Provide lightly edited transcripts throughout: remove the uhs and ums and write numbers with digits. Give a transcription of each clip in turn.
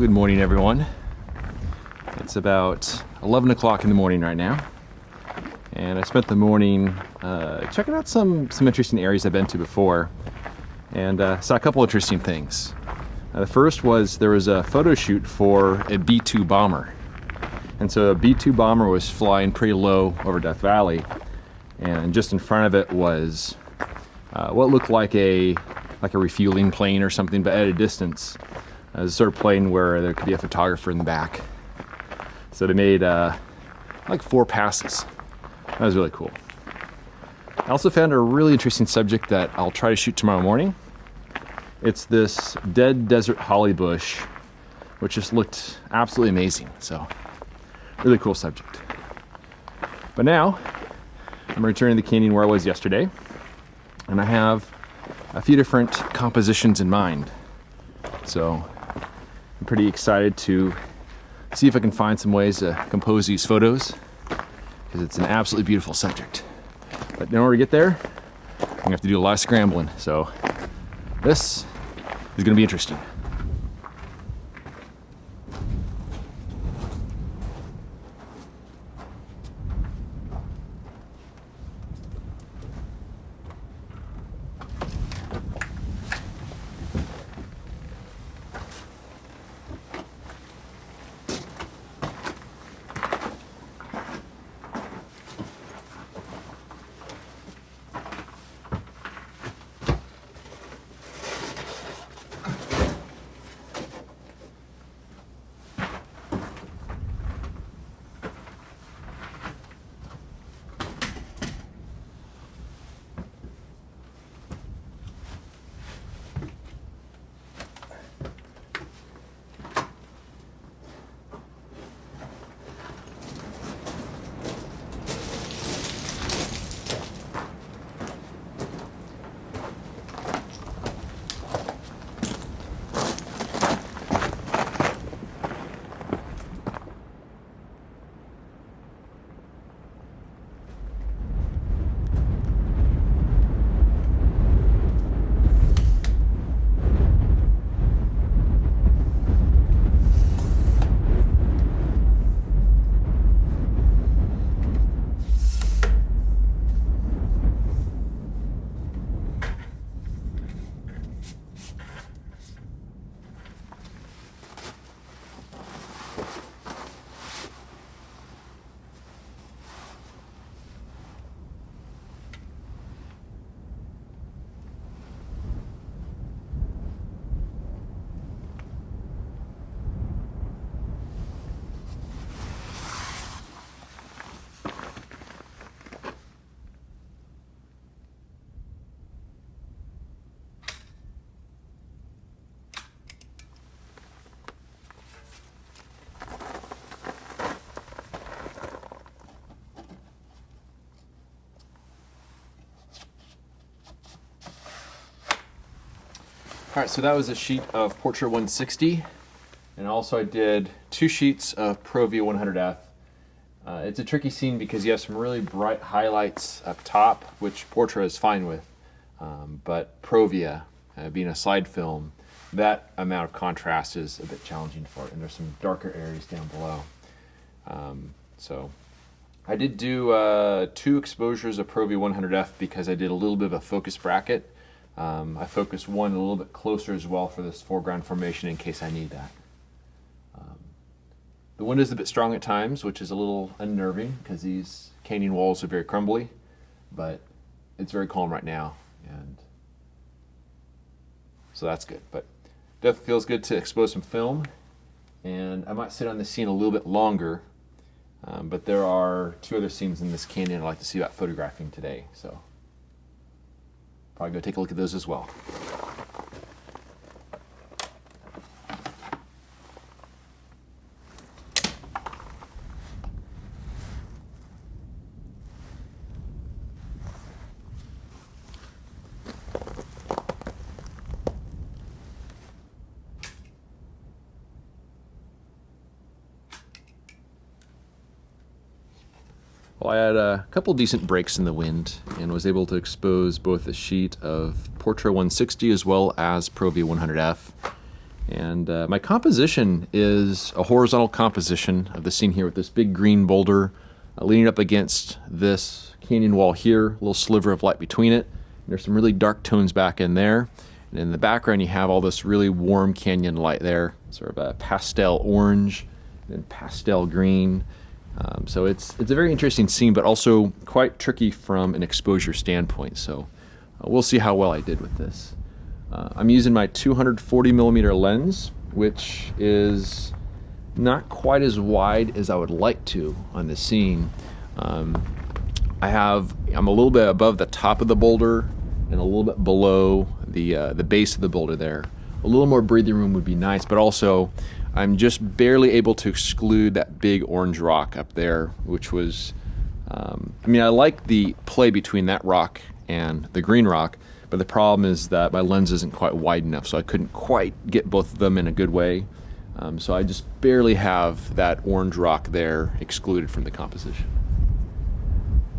Good morning, everyone. It's about 11 o'clock in the morning right now, and I spent the morning checking out some interesting areas I've been to before, and saw a couple interesting things. The first was there was a photo shoot for a B-2 bomber, and so a B-2 bomber was flying pretty low over Death Valley, and just in front of it was what looked like a refueling plane or something, but at a distance. It was a sort of plane where there could be a photographer in the back. So they made like 4 passes. That was really cool. I also found a really interesting subject that I'll try to shoot tomorrow morning. It's this dead desert holly bush, which just looked absolutely amazing. So, really cool subject. But now, I'm returning to the canyon where I was yesterday, and I have a few different compositions in mind. So, I'm pretty excited to see if I can find some ways to compose these photos, because it's an absolutely beautiful subject. But in order to get there, I'm gonna have to do a lot of scrambling. So this is gonna be interesting. All right, so that was a sheet of Portrait 160, and also I did 2 sheets of Provia 100F. It's a tricky scene because you have some really bright highlights up top, which Portrait is fine with, but Provia, being a slide film, that amount of contrast is a bit challenging for it, and there's some darker areas down below. So I did do 2 exposures of Provia 100F because I did a little bit of a focus bracket. I focused one a little bit closer as well for this foreground formation in case I need that. The wind is a bit strong at times, which is a little unnerving because these canyon walls are very crumbly, but it's very calm right now, and so that's good. But definitely feels good to expose some film, and I might sit on this scene a little bit longer, but there are 2 other scenes in this canyon I'd like to see about photographing today, so probably go take a look at those as well. Well, I had a couple decent breaks in the wind and was able to expose both a sheet of Portrait 160 as well as Provia 100F. And my composition is a horizontal composition of the scene here with this big green boulder leaning up against this canyon wall here, a little sliver of light between it. And there's some really dark tones back in there. And in the background, you have all this really warm canyon light there, sort of a pastel orange and pastel green. So it's a very interesting scene, but also quite tricky from an exposure standpoint. So we'll see how well I did with this. I'm using my 240 millimeter lens, which is not quite as wide as I would like to on this scene. I'm a little bit above the top of the boulder and a little bit below the base of the boulder there. A little more breathing room would be nice, but also I'm just barely able to exclude that big orange rock up there, which was, I like the play between that rock and the green rock, but the problem is that my lens isn't quite wide enough, so I couldn't quite get both of them in a good way. So I just barely have that orange rock there excluded from the composition.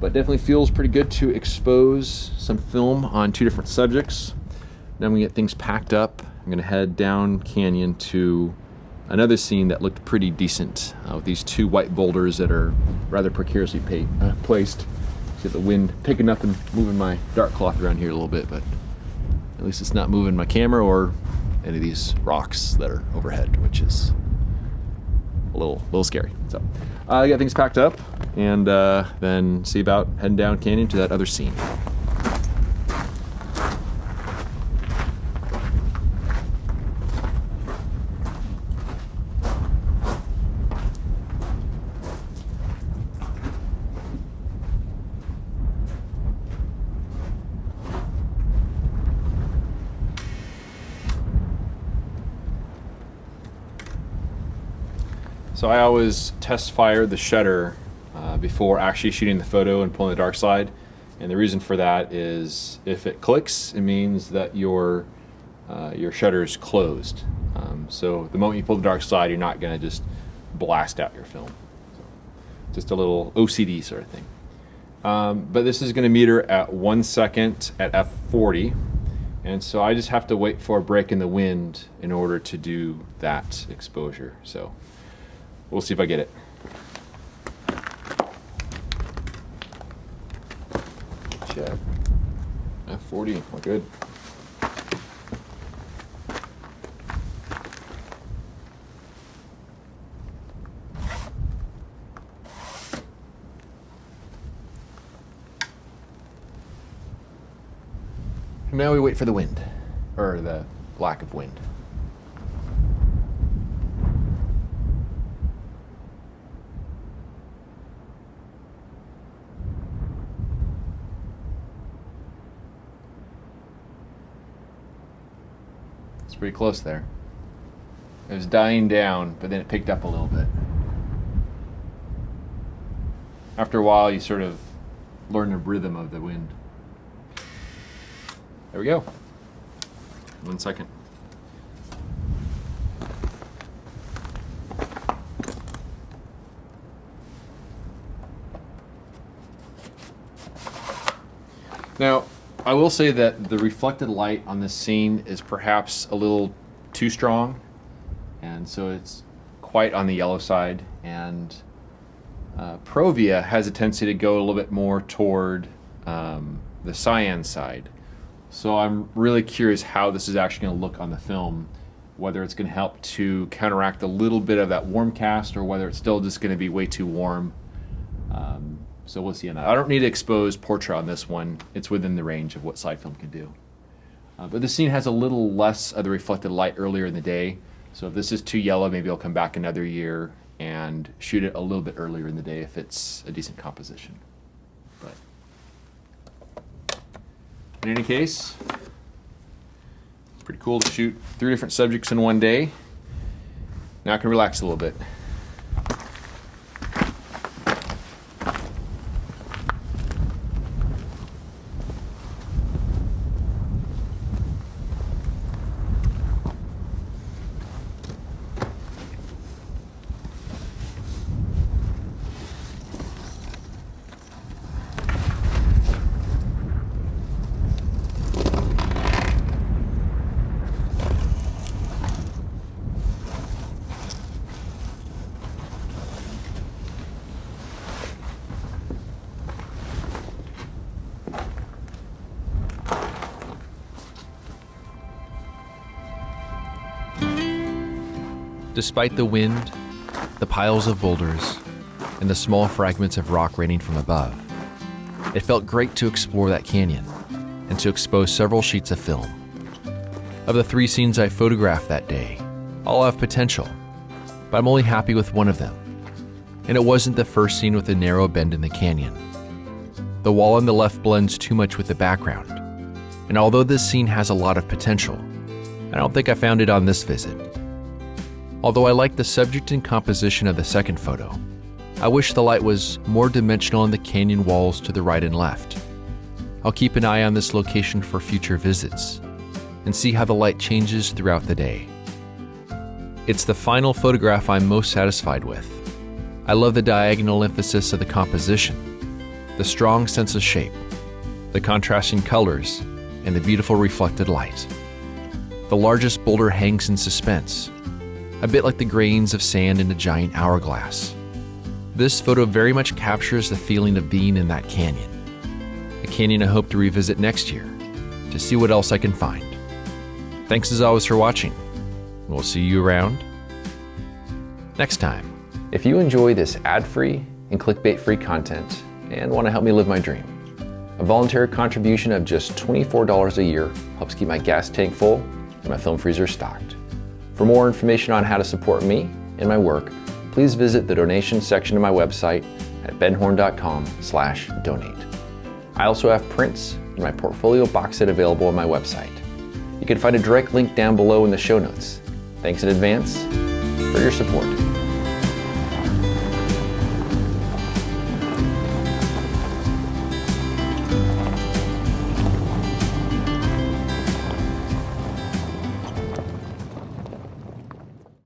But definitely feels pretty good to expose some film on two different subjects. Then we get things packed up. I'm gonna head down canyon to another scene that looked pretty decent with these two white boulders that are rather precariously placed. Get the wind picking up and moving my dark cloth around here a little bit, but at least it's not moving my camera or any of these rocks that are overhead, which is a little scary. So I got things packed up and then see about heading down canyon to that other scene. So I always test fire the shutter before actually shooting the photo and pulling the dark slide. And the reason for that is if it clicks, it means that your shutter is closed. So the moment you pull the dark slide, you're not gonna just blast out your film. So just a little OCD sort of thing. But this is gonna meter at 1 second at f40. And so I just have to wait for a break in the wind in order to do that exposure. So we'll see if I get it. Check. F40, we're good. Now we wait for the wind, or the lack of wind. It's pretty close there. It was dying down, but then it picked up a little bit. After a while, you sort of learn the rhythm of the wind. There we go. 1 second. Now, I will say that the reflected light on this scene is perhaps a little too strong, and so it's quite on the yellow side, and Provia has a tendency to go a little bit more toward the cyan side. So I'm really curious how this is actually going to look on the film, whether it's going to help to counteract a little bit of that warm cast or whether it's still just going to be way too warm. So we'll see on that. I don't need to expose portrait on this one. It's within the range of what side film can do. But the scene has a little less of the reflected light earlier in the day. So if this is too yellow, maybe I'll come back another year and shoot it a little bit earlier in the day if it's a decent composition. But in any case, it's pretty cool to shoot 3 different subjects in one day. Now I can relax a little bit. Despite the wind, the piles of boulders, and the small fragments of rock raining from above, it felt great to explore that canyon and to expose several sheets of film. Of the 3 scenes I photographed that day, all have potential, but I'm only happy with one of them. And it wasn't the first scene with a narrow bend in the canyon. The wall on the left blends too much with the background, and although this scene has a lot of potential, I don't think I found it on this visit. Although I like the subject and composition of the second photo, I wish the light was more dimensional on the canyon walls to the right and left. I'll keep an eye on this location for future visits and see how the light changes throughout the day. It's the final photograph I'm most satisfied with. I love the diagonal emphasis of the composition, the strong sense of shape, the contrasting colors, and the beautiful reflected light. The largest boulder hangs in suspense, a bit like the grains of sand in a giant hourglass. This photo very much captures the feeling of being in that canyon, a canyon I hope to revisit next year to see what else I can find. Thanks as always for watching. We'll see you around next time. If you enjoy this ad-free and clickbait-free content and want to help me live my dream, a voluntary contribution of just $24 a year helps keep my gas tank full and my film freezer stocked. For more information on how to support me and my work, please visit the donation section of my website at benhorn.com/donate. I also have prints in my portfolio box set available on my website. You can find a direct link down below in the show notes. Thanks in advance for your support.